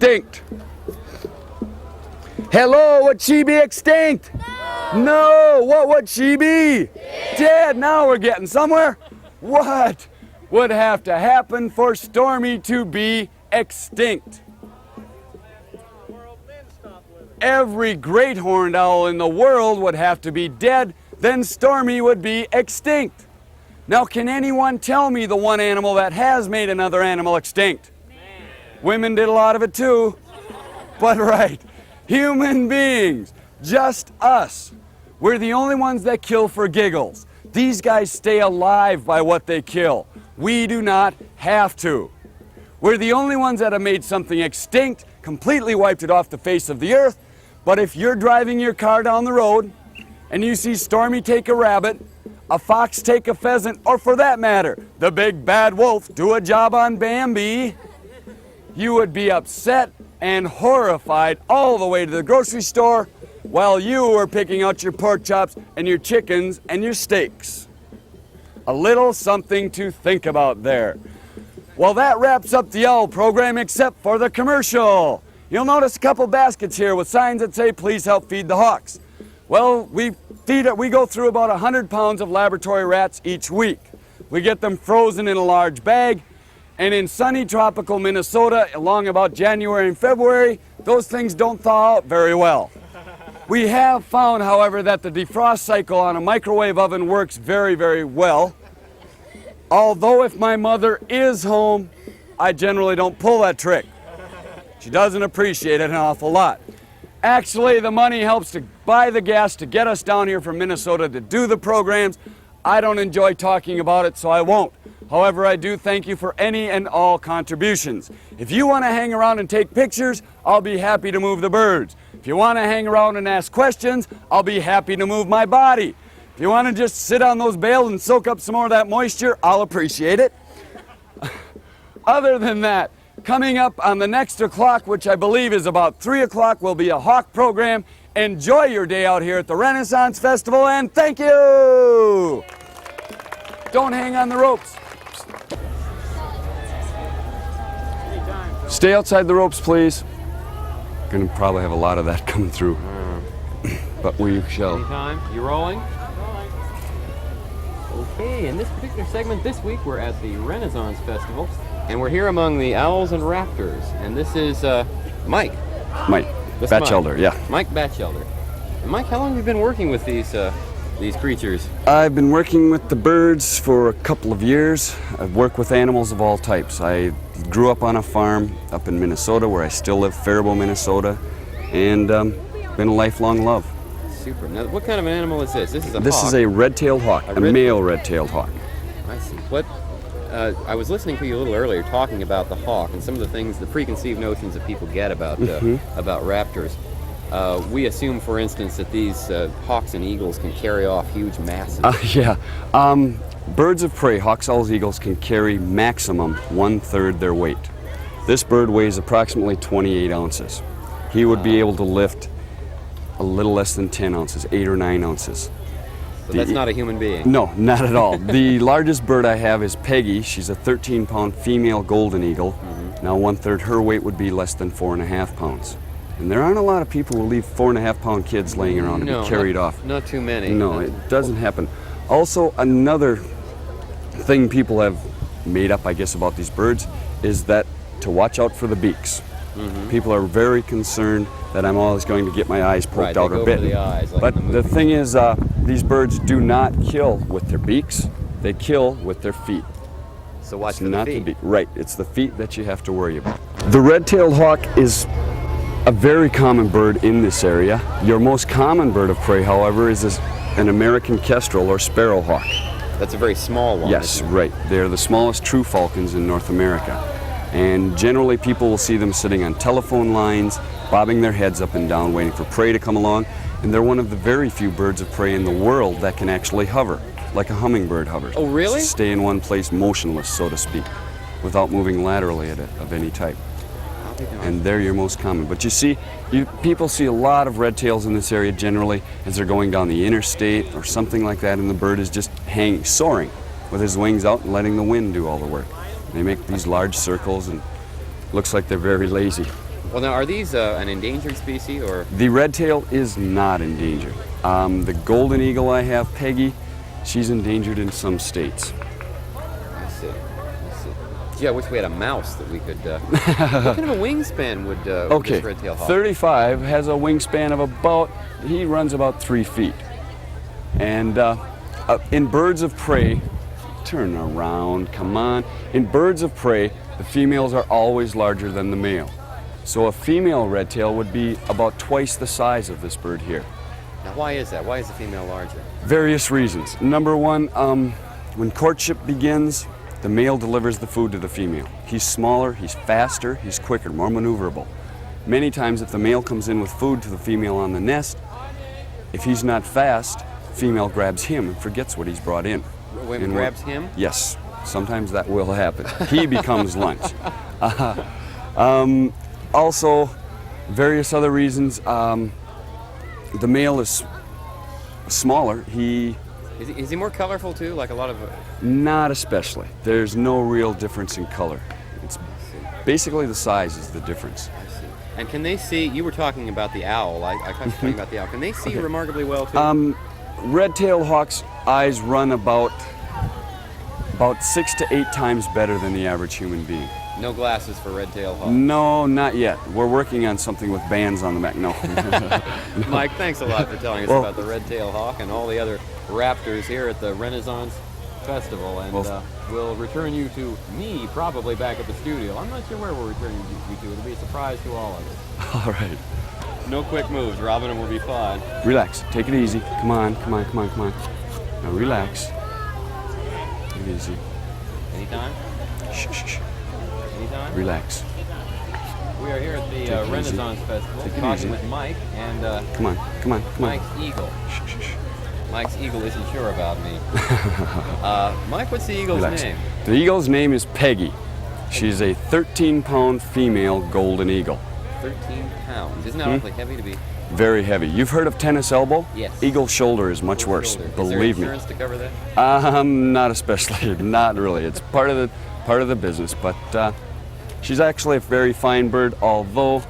extinct. Hello, would she be extinct? No, what would she be? Dead. Now we're getting somewhere. What would have to happen for Stormy to be extinct? Every great horned owl in the world would have to be dead, then Stormy would be extinct. Now, can anyone tell me the one animal that has made another animal extinct? Man. Women did a lot of it too. But right, human beings, just us. We're the only ones that kill for giggles. These guys stay alive by what they kill. We do not have to. We're the only ones that have made something extinct, completely wiped it off the face of the earth. But if you're driving your car down the road and you see Stormy take a rabbit, a fox take a pheasant, or for that matter, the big bad wolf do a job on Bambi, you would be upset and horrified all the way to the grocery store while you were picking out your pork chops and your chickens and your steaks. A little something to think about there. Well, that wraps up the owl program except for the commercial. You'll notice a couple baskets here with signs that say, please help feed the hawks. Well, we go through about 100 pounds of laboratory rats each week. We get them frozen in a large bag, and in sunny tropical Minnesota, along about January and February, those things don't thaw out very well. We have found, however, that the defrost cycle on a microwave oven works very, very well. Although if my mother is home, I generally don't pull that trick. She doesn't appreciate it an awful lot. Actually, the money helps to buy the gas to get us down here from Minnesota to do the programs. I don't enjoy talking about it, so I won't. However, I do thank you for any and all contributions. If you want to hang around and take pictures, I'll be happy to move the birds. If you want to hang around and ask questions, I'll be happy to move my body. If you want to just sit on those bales and soak up some more of that moisture, I'll appreciate it. Other than that, coming up on the next o'clock, which I believe is about 3 o'clock, will be a hawk program. Enjoy your day out here at the Renaissance Festival, and thank you! Don't hang on the ropes. Stay outside the ropes, please. Gonna probably have a lot of that coming through. But we shall. Anytime. You rolling? Okay, in this particular segment this week, we're at the Renaissance Festival, and we're here among the owls and raptors. And this is Mike. Mike Batchelder, yeah. Mike Batchelder. And Mike, how long have you been working with these creatures? I've been working with the birds for a couple of years. I've worked with animals of all types. I grew up on a farm up in Minnesota, where I still live, Faribault, Minnesota, and been a lifelong love. Super. Now, what kind of an animal is this? This is a hawk. This is a red-tailed hawk, a male red-tailed hawk. I see. What? I was listening to you a little earlier talking about the hawk and some of the things, the preconceived notions that people get about raptors. We assume, for instance, that these hawks and eagles can carry off huge masses. Yeah. Birds of prey, hawks, owls, eagles, can carry maximum 1/3 their weight. This bird weighs approximately 28 ounces. He would be able to lift a little less than 10 ounces, 8 or 9 ounces. So that's not a human being? No, not at all. The largest bird I have is Peggy. She's a 13-pound female golden eagle. Now 1/3 her weight would be less than 4.5 pounds. And there aren't a lot of people who leave 4.5-pound kids laying around to be carried off. Not too many. No, it doesn't happen. Also, another thing people have made up, I guess, about these birds is that to watch out for the beaks. People are very concerned that I'm always going to get my eyes poked out or bitten. But the thing is, these birds do not kill with their beaks. They kill with their feet. So watch for the feet. Right, it's the feet that you have to worry about. The red-tailed hawk is a very common bird in this area. Your most common bird of prey, however, is an American kestrel or sparrowhawk. That's a very small one. Yes, right. They're the smallest true falcons in North America. And generally people will see them sitting on telephone lines, bobbing their heads up and down, waiting for prey to come along. And they're one of the very few birds of prey in the world that can actually hover, like a hummingbird hovers. Oh, really? Just stay in one place, motionless, so to speak, without moving laterally of any type. And they're your most common. But you see, people see a lot of red tails in this area generally as they're going down the interstate or something like that, and the bird is just hanging, soaring with his wings out and letting the wind do all the work. They make these large circles and looks like they're very lazy. Well, now, are these an endangered species, or? The red-tail is not endangered. The golden eagle I have, Peggy, she's endangered in some states. I see. Gee, I wish we had a mouse that we could... what kind of a wingspan would this red-tailed hawk? 35 has a wingspan of about, he runs about 3 feet. And in birds of prey, turn around, come on. In birds of prey, the females are always larger than the male. So a female red-tail would be about twice the size of this bird here. Now, why is that? Why is the female larger? Various reasons. Number one, when courtship begins, the male delivers the food to the female. He's smaller, he's faster, he's quicker, more maneuverable. Many times if the male comes in with food to the female on the nest, if he's not fast, female grabs him and forgets what he's brought in. Wait, grabs him? Yes, sometimes that will happen. He becomes lunch. Also, various other reasons. The male is smaller. Is he more colorful too, like a lot of... Not especially. There's no real difference in color. It's basically the size is the difference. I see. And can they see, you were talking about the owl, I was talking about the owl. Can they see remarkably well too? Red-tailed hawks' eyes run about 6 to 8 times better than the average human being. No glasses for red-tailed hawks? No, not yet. We're working on something with bands on the back. No. Mike, thanks a lot for telling us about the red-tailed hawk and all the other raptors here at the Renaissance Festival. And we'll return you to me probably back at the studio. I'm not sure where we're returning you to. It'll be a surprise to all of us. All right. No quick moves, Robin, and we'll be fine. Relax. Take it easy. Come on. Now relax. Take it easy. Anytime? Shh. Anytime? Relax. We are here at the Renaissance Festival, talking with Mike and Come on. Mike's eagle. Shh. Mike's eagle isn't sure about me. Mike, what's the eagle's name? The eagle's name is Peggy. She's a 13-pound female golden eagle. 13 pounds. Isn't that awfully heavy to be? Very heavy. You've heard of tennis elbow? Yes. Eagle shoulder is much worse. Believe me. Is there insurance to cover that? Not especially. Not really. It's part of the business. But she's actually a very fine bird, although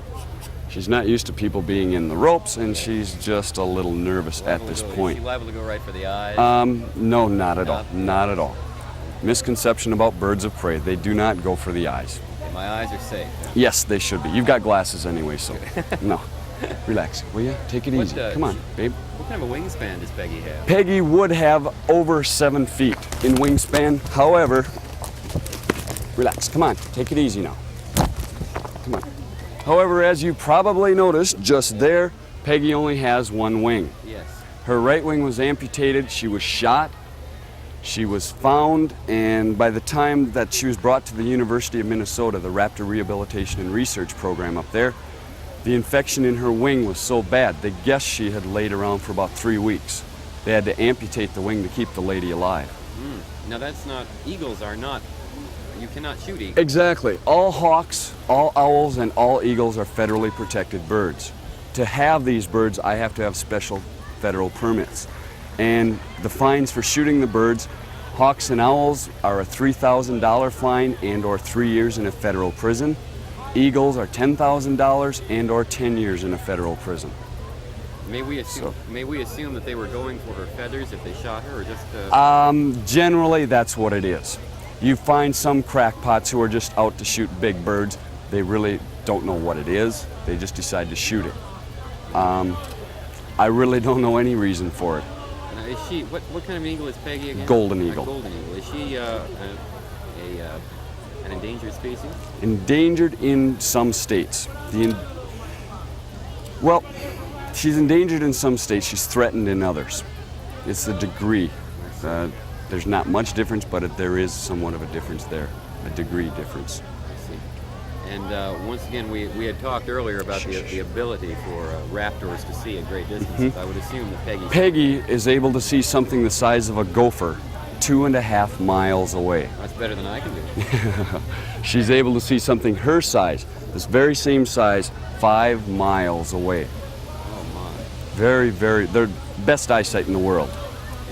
she's not used to people being in the ropes, and she's just a little nervous at this point. Is she liable to go right for the eyes? No, not at all. Not at all. Misconception about birds of prey. They do not go for the eyes. Okay, my eyes are safe. Yes, they should be. You've got glasses anyway, so no. Relax, will you? Take it easy. Come on, babe. What kind of a wingspan does Peggy have? Peggy would have over 7 feet in wingspan. However, relax. Come on, take it easy now. Come on. However, as you probably noticed, just there, Peggy only has one wing. Yes. Her right wing was amputated. She was shot. She was found, and by the time that she was brought to the University of Minnesota, the Raptor Rehabilitation and Research Program up there, the infection in her wing was so bad, they guessed she had laid around for about 3 weeks. They had to amputate the wing to keep the lady alive. Now that's not, eagles are not, you cannot shoot eagles. Exactly. All hawks, all owls, and all eagles are federally protected birds. To have these birds, I have to have special federal permits. And the fines for shooting the birds, hawks and owls are a $3,000 fine and or 3 years in a federal prison. Eagles are $10,000 and or 10 years in a federal prison. May we assume that they were going for her feathers if they shot her, or just? Generally, that's what it is. You find some crackpots who are just out to shoot big birds. They really don't know what it is. They just decide to shoot it. I really don't know any reason for it. Now, is she? What kind of an eagle is Peggy again? Golden eagle. A golden eagle. Is she an endangered species? Endangered in some states. Well, she's endangered in some states. She's threatened in others. It's the degree. There's not much difference, but there is somewhat of a difference there, a degree difference. I see. And once again, we had talked earlier about the ability for raptors to see at great distances. I would assume that Peggy is able to see something the size of a gopher 2.5 miles away. That's better than I can do. She's able to see something her size, this very same size, 5 miles away. Oh my. Very, very, they're best eyesight in the world.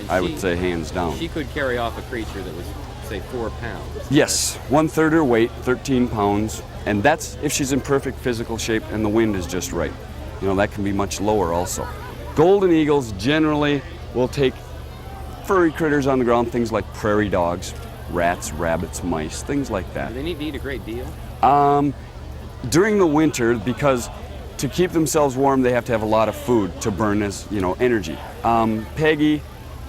I would say hands down. She could carry off a creature that was, say, 4 pounds. Yes, 1/3 her weight, 13 pounds. And that's if she's in perfect physical shape and the wind is just right. You know, that can be much lower also. Golden eagles generally will take furry critters on the ground, things like prairie dogs, rats, rabbits, mice, things like that. Do they need to eat a great deal? During the winter, because to keep themselves warm, they have to have a lot of food to burn as, you know, energy. Peggy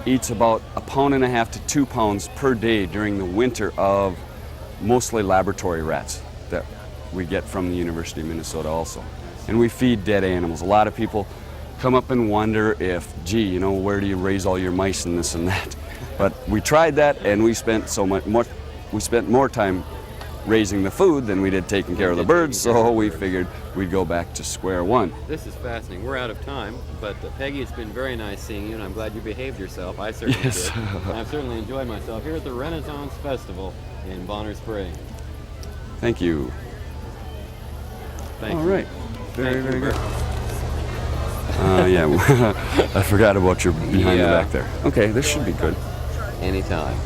eats about 1.5 pounds to 2 pounds per day during the winter of mostly laboratory rats that we get from the University of Minnesota also. And we feed dead animals. A lot of people come up and wonder if, gee, you know, where do you raise all your mice and this and that? But we tried that, and we spent more time raising the food than we did taking care of the birds, so we figured we'd go back to square one. This is fascinating. We're out of time, but Peggy, it's been very nice seeing you, and I'm glad you behaved yourself. I certainly did. I've certainly enjoyed myself here at the Renaissance Festival in Bonner Spring. Thank you. Thank All you. right. Very, Thank very you, good. Bert. Yeah, I forgot about your behind the Yeah. back there. Okay, this should be good. Anytime.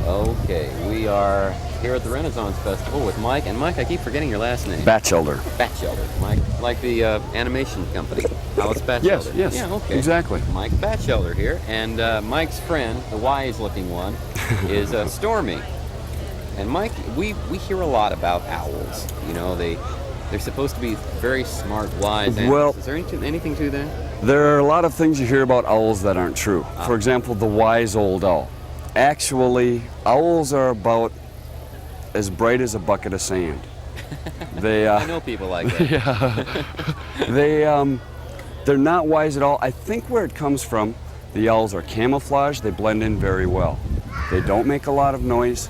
Okay, we are here at the Renaissance Festival with Mike. And Mike, I keep forgetting your last name. Batchelder. Batchelder. Mike, like the animation company. Alice Batchelder. Yes, Yeah, okay. exactly. Mike Batchelder here. And Mike's friend, the wise-looking one, is Stormy. And Mike, we hear a lot about owls. You know, they're supposed to be very smart, wise animals. Well, is there anything to that? There are a lot of things you hear about owls that aren't true. For example, the wise old owl. Actually, owls are about as bright as a bucket of sand. They, I know people like that. Yeah. They're not wise at all. I think where it comes from, the owls are camouflaged. They blend in very well. They don't make a lot of noise.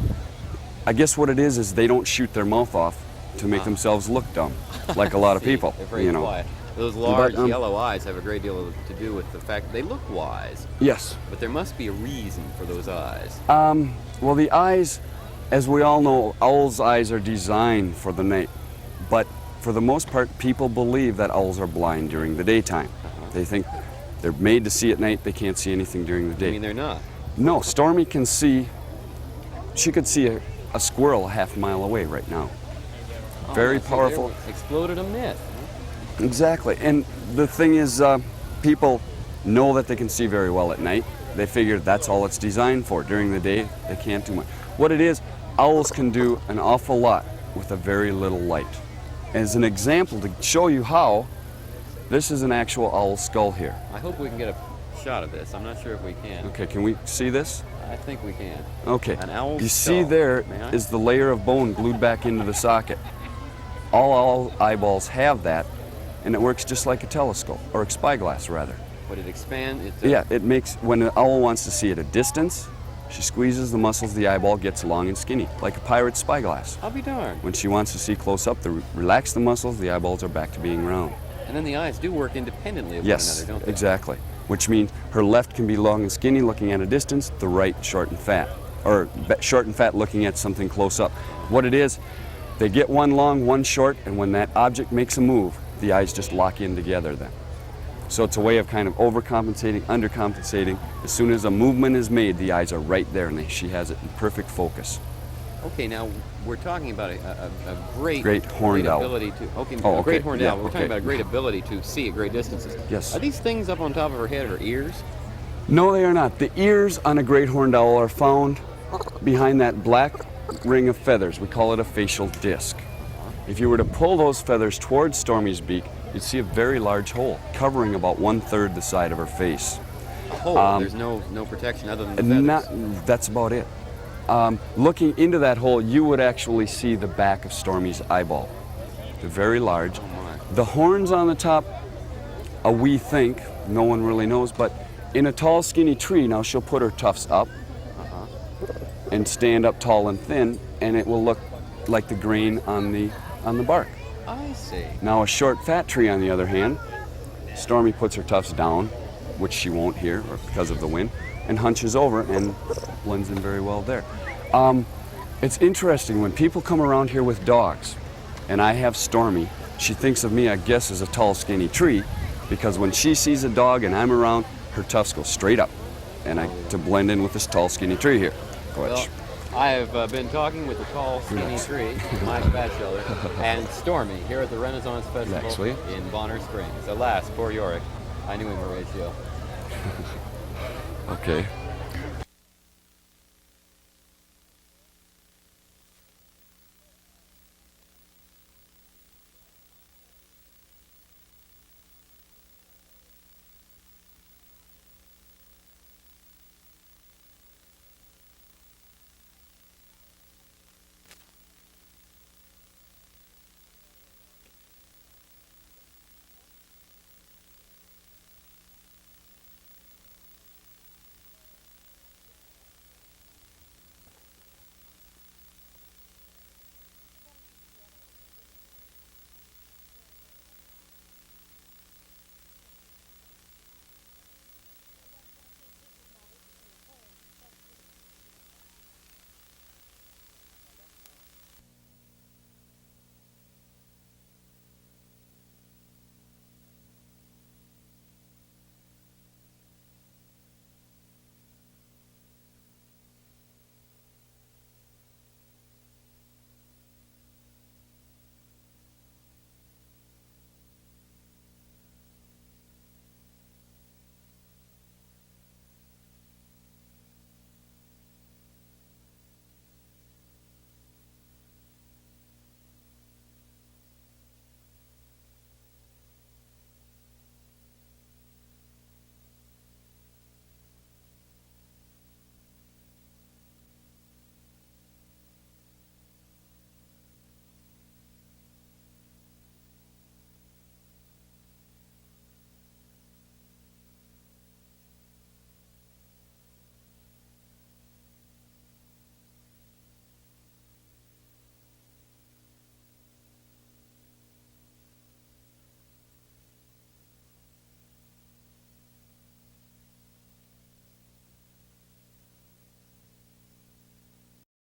I guess what it is they don't shoot their mouth off to make themselves look dumb, like a lot of people. They're very you know. quiet. Those large But, yellow eyes have a great deal to do with the fact that they look wise. Yes. But there must be a reason for those eyes. Well, the eyes, as we all know, owls' eyes are designed for the night. But for the most part, people believe that owls are blind during the daytime. They think they're made to see at night. They can't see anything during the day. I mean, they're not. No, Stormy can see. She could see a squirrel a half mile away right now. Very So powerful. they exploded a myth. Exactly. And the thing is, people know that they can see very well at night. They figure that's all it's designed for. During the day, they can't do much. What it is, owls can do an awful lot with a very little light. As an example, to show you how, this is an actual owl skull here. I hope we can get a shot of this. I'm not sure if we can. Okay, can we see this? I think we can. Okay. An owl's You see skull. there May I? is the layer of bone glued back into the socket. All owl eyeballs have that, and it works just like a telescope, or a spyglass rather. Would it expand? Yeah, it makes, when an owl wants to see at a distance, she squeezes the muscles, the eyeball gets long and skinny, like a pirate's spyglass. I'll be darned. When she wants to see close up, relax the muscles, the eyeballs are back to being round. And then the eyes do work independently of Yes, one another, don't they? exactly. Which means her left can be long and skinny looking at a distance, the right short and fat. Or short and fat looking at something close up. What it is, they get one long, one short, and when that object makes a move, the eyes just lock in together then. So it's a way of kind of overcompensating, undercompensating. As soon as a movement is made, the eyes are right there, and she has it in perfect focus. Okay, now we're talking about a Great horned owl. ability to. Okay, Oh, a great okay. horned Yeah, owl. We're okay. talking about a great ability to see at great distances. Yes. Are these things up on top of her head her ears? No, they are not. The ears on a great horned owl are found behind that black ring of feathers. We call it a facial disc. If you were to pull those feathers towards Stormy's beak, you'd see a very large hole covering about 1/3 the side of her face. A hole. There's no protection other than the feathers. That's about it. Looking into that hole, you would actually see the back of Stormy's eyeball. They're very large. Oh my. The horns on the top, we think, no one really knows, but in a tall, skinny tree, now she'll put her tufts up and stand up tall and thin, and it will look like the grain on the bark. I see. Now a short, fat tree, on the other hand, Stormy puts her tufts down, which she won't here or because of the wind, and hunches over and blends in very well there. It's interesting when people come around here with dogs, and I have Stormy, she thinks of me, I guess, as a tall, skinny tree, because when she sees a dog and I'm around, her tufts go straight up, and to blend in with this tall, skinny tree here. Go ahead. Well, I have been talking with the tall, skinny tree, Mike Batchelder, and Stormy here at the Renaissance Festival Actually. in Bonner Springs. Alas, poor Yorick. I knew him, Horatio. Okay.